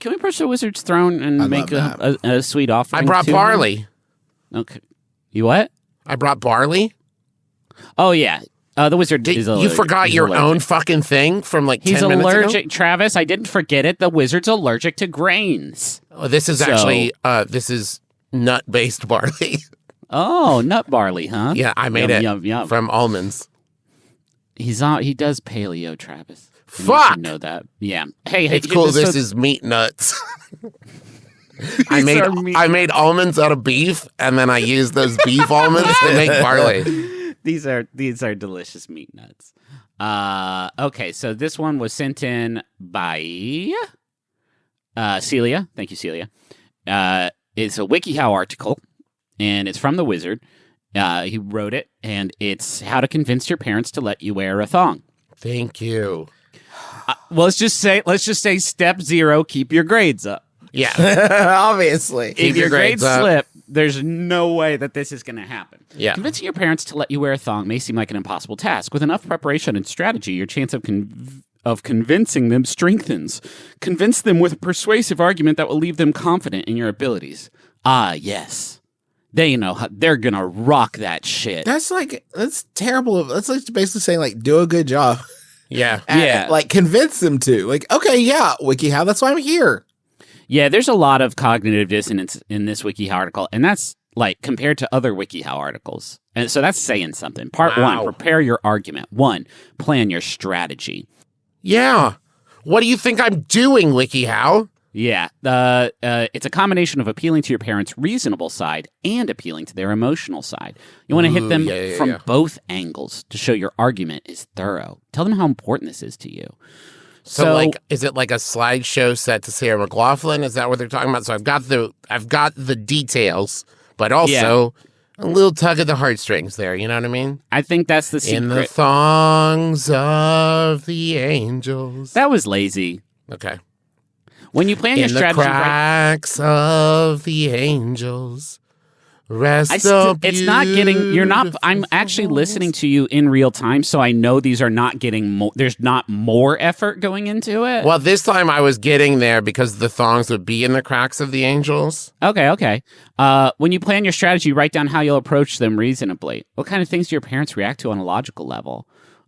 we approach the wizard's throne and make a sweet offering? I brought barley. Okay. You what? I brought barley. Oh, yeah. The wizard is allergic. You forgot your own fucking thing from like 10 minutes ago? He's allergic, Travis. I didn't forget it. The wizard's allergic to grains. Oh, this is actually, this is nut-based barley. Oh, nut barley, huh? Yeah, I made it from almonds. He does paleo, Travis. Fuck! You should know that. Yeah. Hey, it's cool. This is meat nuts. I made almonds out of beef, and then I used those beef almonds to make barley. These are delicious meat nuts. Okay, so this one was sent in by Celia. Thank you, Celia. It's a WikiHow article, and it's from the wizard. He wrote it, and it's how to convince your parents to let you wear a thong. Thank you. Well, let's just say step 0: keep your grades up. Yeah, obviously. If your grades slip, there's no way that this is going to happen. Yeah. Convincing your parents to let you wear a thong may seem like an impossible task. With enough preparation and strategy, your chance of convincing them strengthens. Convince them with a persuasive argument that will leave them confident in your abilities. Ah, yes. They know how they're going to rock that shit. That's terrible. That's like basically saying, like, do a good job. Yeah. Yeah. Like, convince them to. Like, okay, yeah, WikiHow, that's why I'm here. Yeah, there's a lot of cognitive dissonance in this WikiHow article, and that's like compared to other WikiHow articles. And so that's saying something. Part 1, prepare your argument. 1, plan your strategy. Yeah. What do you think I'm doing, WikiHow? Yeah. It's a combination of appealing to your parents' reasonable side and appealing to their emotional side. You want to hit them from both angles to show your argument is thorough. Tell them how important this is to you. So, like, is it like a slideshow set to Sarah McLachlan? Is that what they're talking about? So I've got the details, but also a little tug at the heartstrings there. You know what I mean? I think that's the secret. In the thongs of the angels. That was lazy. Okay. When you plan your strategy, in the cracks of the angels. It's not getting. You're not. I'm actually listening to you in real time, so I know these are not getting more. There's not more effort going into it. Well, this time I was getting there because the thongs would be in the cracks of the angels. Okay. When you plan your strategy, write down how you'll approach them reasonably. What kind of things do your parents react to on a logical level?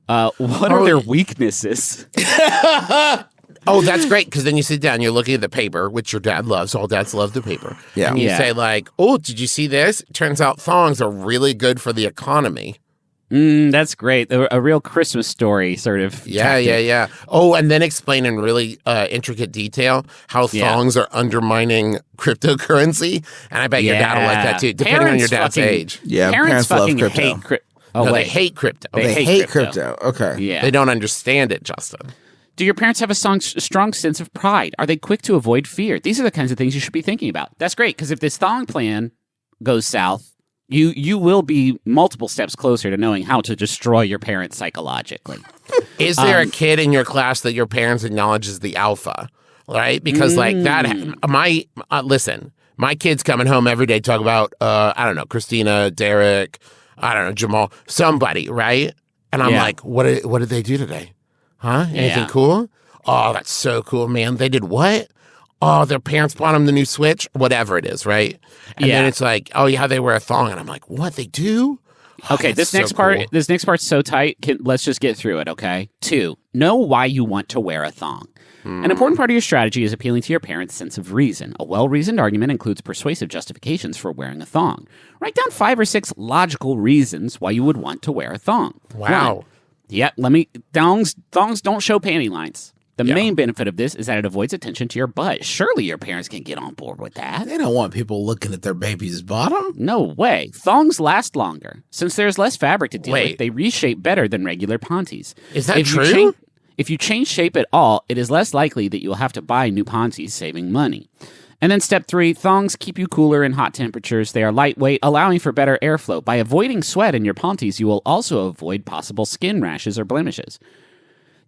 What are their weaknesses? Oh, that's great, because then you sit down, you're looking at the paper, which your dad loves. All dads love the paper. Yeah. And you say, like, oh, did you see this? It turns out thongs are really good for the economy. That's great. A real Christmas story sort of. Yeah. Oh, and then explain in really intricate detail how thongs are undermining cryptocurrency. And I bet your dad will like that, too, depending on your dad's age. Yeah, parents love crypto. Hate crypto. They hate crypto. They hate crypto. Okay. Yeah. They don't understand it, Justin. Do your parents have a strong sense of pride? Are they quick to avoid fear? These are the kinds of things you should be thinking about. That's great, because if this thong plan goes south, you will be multiple steps closer to knowing how to destroy your parents psychologically. Is there a kid in your class that your parents acknowledge as the alpha? Right? Because like that, listen, my kids coming home every day talk about, I don't know, Christina, Derek, I don't know, Jamal, somebody, right? And I'm like, what did they do today? Huh? Anything cool? Oh, that's so cool, man. They did what? Oh, their parents bought them the new Switch? Whatever it is, right? And then it's like, oh, yeah, they wear a thong. And I'm like, what? They do? Oh, okay, this next part's so tight. Let's just get through it, okay? 2, know why you want to wear a thong. An important part of your strategy is appealing to your parents' sense of reason. A well-reasoned argument includes persuasive justifications for wearing a thong. Write down 5 or 6 logical reasons why you would want to wear a thong. Wow. 1, thongs don't show panty lines. The main benefit of this is that it avoids attention to your butt. Surely your parents can get on board with that. They don't want people looking at their baby's bottom. No way. Thongs last longer. Since there's less fabric to deal with, they reshape better than regular panties. Is that true? If you change shape at all, it is less likely that you'll have to buy new panties, saving money. And then step 3, thongs keep you cooler in hot temperatures. They are lightweight, allowing for better airflow. By avoiding sweat in your panties, you will also avoid possible skin rashes or blemishes.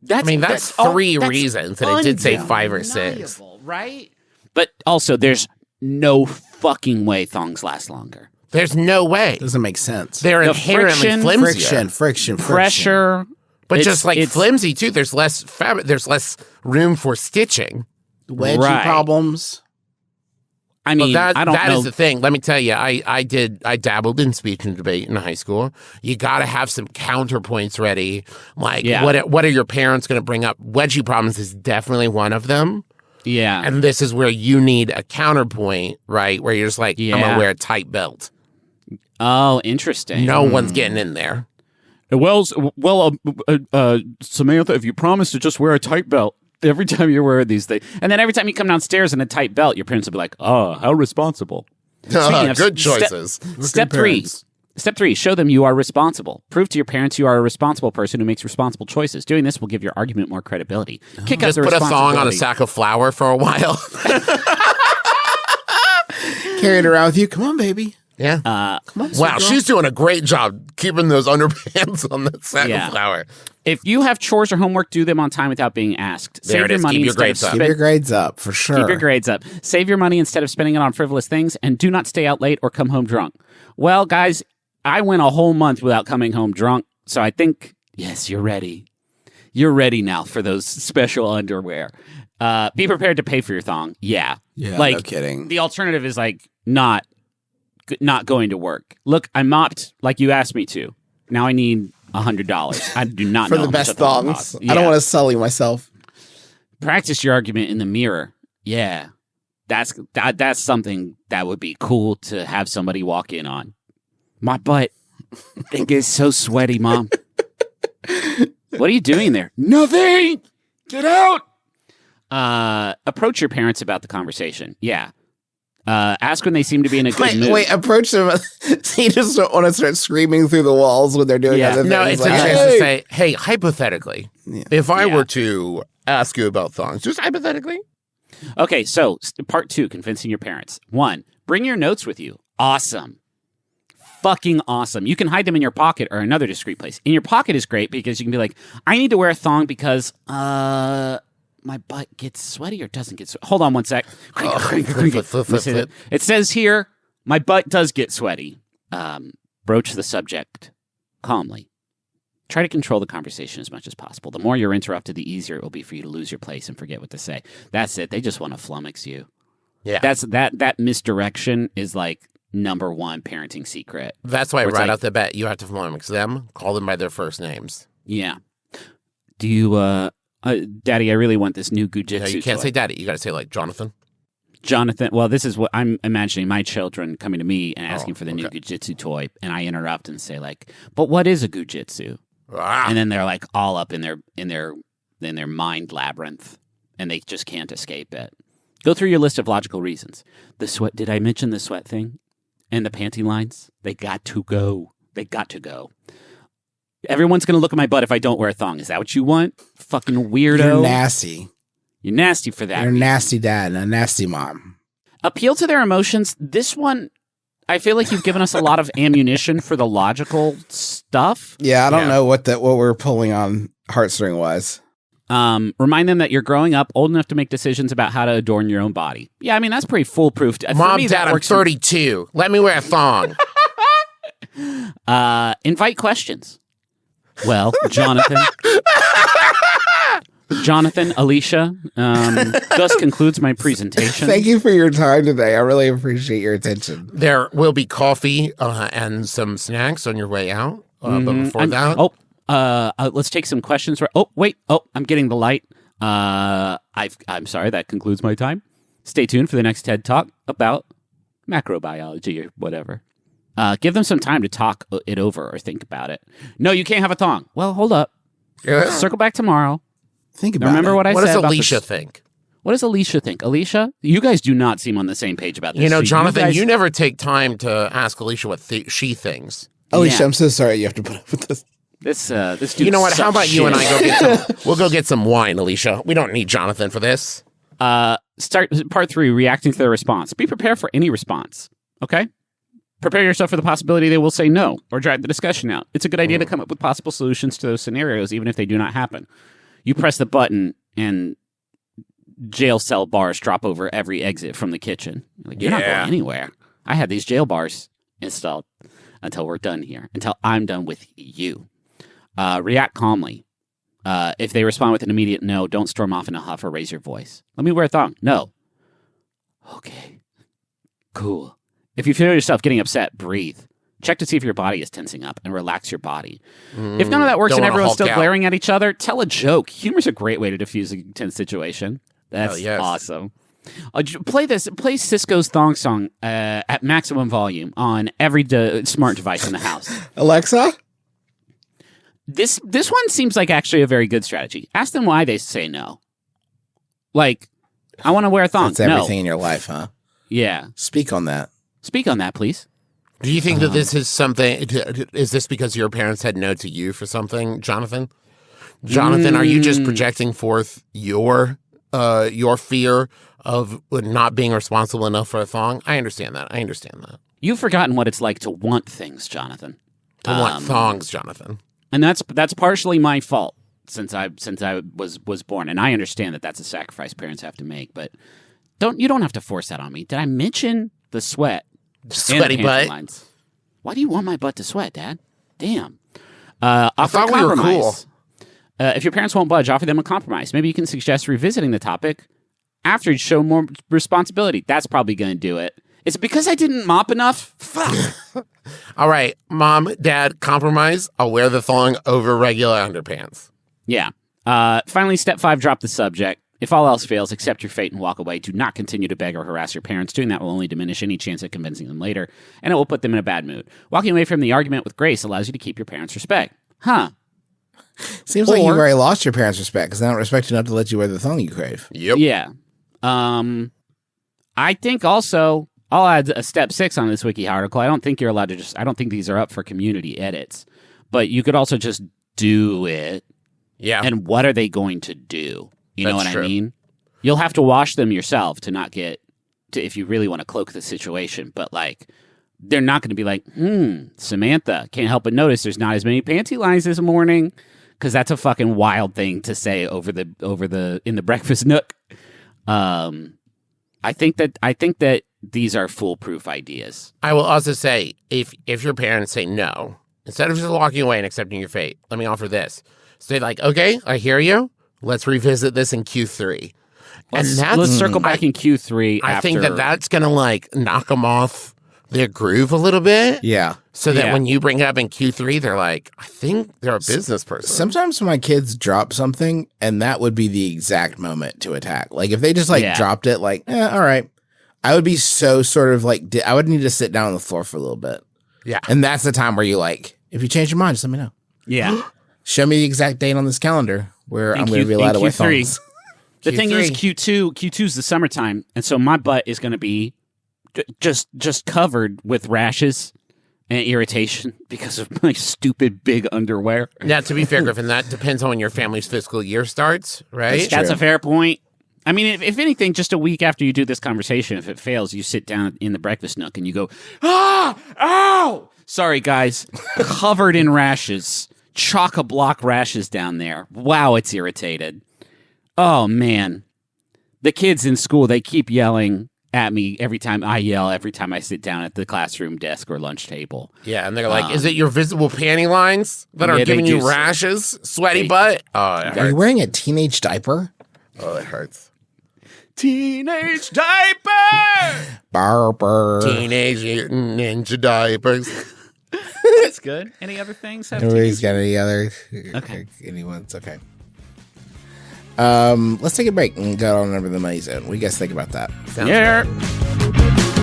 That's 3 reasons, and it did say 5 or 6. Right? But also, there's no fucking way thongs last longer. There's no way. Doesn't make sense. They're inherently flimsier. Friction. Pressure. But just like flimsy, too, there's less fabric. There's less room for stitching. wedgie Right. problems. I mean, that I don't know. is the thing. Let me tell you, I dabbled in speech and debate in high school. You got to have some counterpoints ready. Like, Yeah. what are your parents going to bring up? Wedgie problems is definitely one of them. Yeah. And this is where you need a counterpoint, right? Where you're just like, I'm going Yeah. to wear a tight belt. Oh, interesting. No one's getting in there. Well, Samantha, if you promise to just wear a tight belt every time you wear these things. And then every time you come downstairs in a tight belt, your parents will be like, "Oh, how responsible." Speaking of Good choices. Step three. Step 3, show them you are responsible. Prove to your parents you are a responsible person who makes responsible choices. Doing this will give your argument more credibility. Kick out Just the put a thong on a responsibility. sack of flour for a while. Carry it around with you. Come on, baby. Yeah. Come on, Wow, sweet girl. she's doing a great job keeping those underpants on that sack Yeah. of flour. If you have chores or homework, do them on time without being asked. There Save it your is. money Keep your instead of grades up. Keep spend- your grades up for sure. Keep your grades up. Save your money instead of spending it on frivolous things, and do not stay out late or come home drunk. Well, guys, I went a whole month without coming home drunk, so I think, yes, you're ready. You're ready now for those special underwear. Be prepared to pay for your thong. Yeah. Yeah, like, no kidding. The alternative is like not going to work. Look, I mopped like you asked me to. Now I need $100. I do not For know the how best much a thong thongs. costs. I don't Yeah. want to sully myself. Practice your argument in the mirror. Yeah. That's something that would be cool to have somebody walk in on. My butt, it gets so sweaty, Mom. What are you doing there? Nothing. Get out. Approach your parents about the conversation. Yeah. Ask when they seem to be in a good mood. Wait, approach them. So you just don't want to start screaming through the walls when they're doing Yeah. other things. No, it's like, a chance "Hey!" to say, hey, hypothetically, if I Yeah. were to ask you about thongs, just hypothetically. Okay, so part 2, convincing your parents. 1, bring your notes with you. Awesome. Fucking awesome. You can hide them in your pocket or another discreet place. In your pocket is great because you can be like, I need to wear a thong because my butt gets sweaty or doesn't get sweaty. Hold on one sec. Flip. It says here, my butt does get sweaty. Broach the subject calmly. Try to control the conversation as much as possible. The more you're interrupted, the easier it will be for you to lose your place and forget what to say. That's it. They just want to flummox you. Yeah. That misdirection is like number 1 parenting secret. That's why Where it's right like- out the bat, you have to flummox them, call them by their first names. Yeah. Do you, Daddy, I really want this new gujitsu No, you can't toy. say daddy. You got to say like Jonathan. Jonathan, well, this is what I'm imagining my children coming to me and asking Oh, for the new okay. gujitsu toy, and I interrupt and say like, "But what is a gujitsu?" Ah, And then they're like all up in their mind labyrinth, and they just can't escape it. Go through your list of logical reasons. The sweat. Did I mention the sweat thing? And the panty lines. They got to go. They got to go. Everyone's gonna look at my butt if I don't wear a thong. Is that what you want? Fucking weirdo. You're nasty. You're nasty for that. You're a nasty dad and a nasty mom. Appeal to their emotions. This one, I feel like you've given us a lot of ammunition for the logical stuff. Yeah, I don't Yeah. know what we're pulling on heartstring wise. Remind them that you're growing up, old enough to make decisions about how to adorn your own body. Yeah, I mean, that's pretty foolproof. For Mom, me, Dad, that I'm works. 32. Let me wear a thong. Invite questions. Well, Jonathan, Alicia, thus concludes my presentation. Thank you for your time today. I really appreciate your attention. There will be coffee and some snacks on your way out. But before I'm- that, let's take some questions. Oh, wait. Oh, I'm getting the light. I'm sorry. That concludes my time. Stay tuned for the next TED Talk about macrobiology or whatever. Give them some time to talk it over or think about it. No, you can't have a thong. Well, hold up. Circle back tomorrow. Think about Remember it. what I what said does about Alicia this- think? What does Alicia think? Alicia, you guys do not seem on the same page about this. You know, So Jonathan, guys- you never take time to ask Alicia what she thinks. Alicia, Yeah. I'm so sorry you have to put up with this. This dude. You know what? How sucks about you and shit. I go get some? We'll go get some wine, Alicia. We don't need Jonathan for this. Start part 3, reacting to their response. Be prepared for any response. Okay? Prepare yourself for the possibility they will say no or drag the discussion out. It's a good idea to come up with possible solutions to those scenarios, even if they do not happen. You press the button and jail cell bars drop over every exit from the kitchen. You're not Yeah. going anywhere. I had these jail bars installed until we're done here, until I'm done with you. React calmly. If they respond with an immediate no, don't storm off in a huff or raise your voice. Let me wear a thong. No. Okay. Cool. If you feel yourself getting upset, breathe. Check to see if your body is tensing up and relax your body. If none of that works Don't and wanna everyone's Hulk still out. glaring at each other, tell a joke. Humor's a great way to diffuse a tense situation. That's yes. awesome. Play Cisco's Thong song at maximum volume on every smart device in the house. Alexa? This one seems like actually a very good strategy. Ask them why they say no. Like, I want to wear a thong. That's everything No. in your life, huh? Yeah. Speak on that. Speak on that, please. Do you think that this is something? Is this because your parents said no to you for something, Jonathan? Jonathan, are you just projecting forth your fear of not being responsible enough for a thong? I understand that. You've forgotten what it's like to want things, Jonathan. I want thongs, Jonathan. And that's partially my fault since I was born, and I understand that that's a sacrifice parents have to make. But you don't have to force that on me. Did I mention the sweat? Sweaty butt. Lines? Why do you want my butt to sweat, Dad? Damn. I thought we were cool. If your parents won't budge, offer them a compromise. Maybe you can suggest revisiting the topic after you show more responsibility. That's probably going to do it. Is it because I didn't mop enough? Fuck. All right, Mom, Dad, compromise. I'll wear the thong over regular underpants. Yeah. Finally, step 5, drop the subject. If all else fails, accept your fate and walk away. Do not continue to beg or harass your parents. Doing that will only diminish any chance of convincing them later, and it will put them in a bad mood. Walking away from the argument with grace allows you to keep your parents' respect. Huh. Seems like you've already lost your parents' respect because they don't respect you enough to let you wear the thong you crave. Yep. Yeah. I think also, I'll add a step 6 on this WikiHow article. I don't think you're allowed to I don't think these are up for community edits, but you could also just do it. Yeah. And what are they going to do? You know That's what true. I mean? You'll have to wash them yourself to not get if you really want to cloak the situation. But like, they're not going to be like, Samantha, can't help but notice there's not as many panty lines this morning, because that's a fucking wild thing to say over the in the breakfast nook. I think that these are foolproof ideas. I will also say, if your parents say no, instead of just walking away and accepting your fate, let me offer this. Say like, okay, I hear you. Let's revisit this in Q3. Let's circle back in Q3. I think that's going to like knock them off their groove a little bit. Yeah. So that when you bring it up in Q3, they're like, I think they're a business person. Sometimes my kids drop something, and that would be the exact moment to attack. Like if they just dropped it, like, all right, I would be so sort of like, I would need to sit down on the floor for a little bit. Yeah. And that's the time where you like, if you change your mind, just let me know. Yeah. Show me the exact date on this calendar where I'm going to be allowed to wear thongs. The thing is, Q2's the summertime, and so my butt is going to be just covered with rashes and irritation because of my stupid big underwear. Now, to be fair, Griffin, that depends on when your family's fiscal year starts, right? That's a fair point. I mean, if anything, just a week after you do this conversation, if it fails, you sit down in the breakfast nook and you go, ow! Sorry, guys. Covered in rashes. Chock-a-block rashes down there. Wow, it's irritated. Oh, man. The kids in school, they keep yelling at me every time I yell, every time I sit down at the classroom desk or lunch table. Yeah, and they're like, is it your visible panty lines that are giving you rashes? Sweaty butt? Oh, it hurts. Are you wearing a teenage diaper? Oh, it hurts. Teenage diaper! Barber. Teenage Mutant Ninja diapers. That's good. Any other things? Nobody's got any other? Okay. Anyone's okay. Let's take a break and go on over the money zone. What do you guys think about that? Sounds Yeah. good.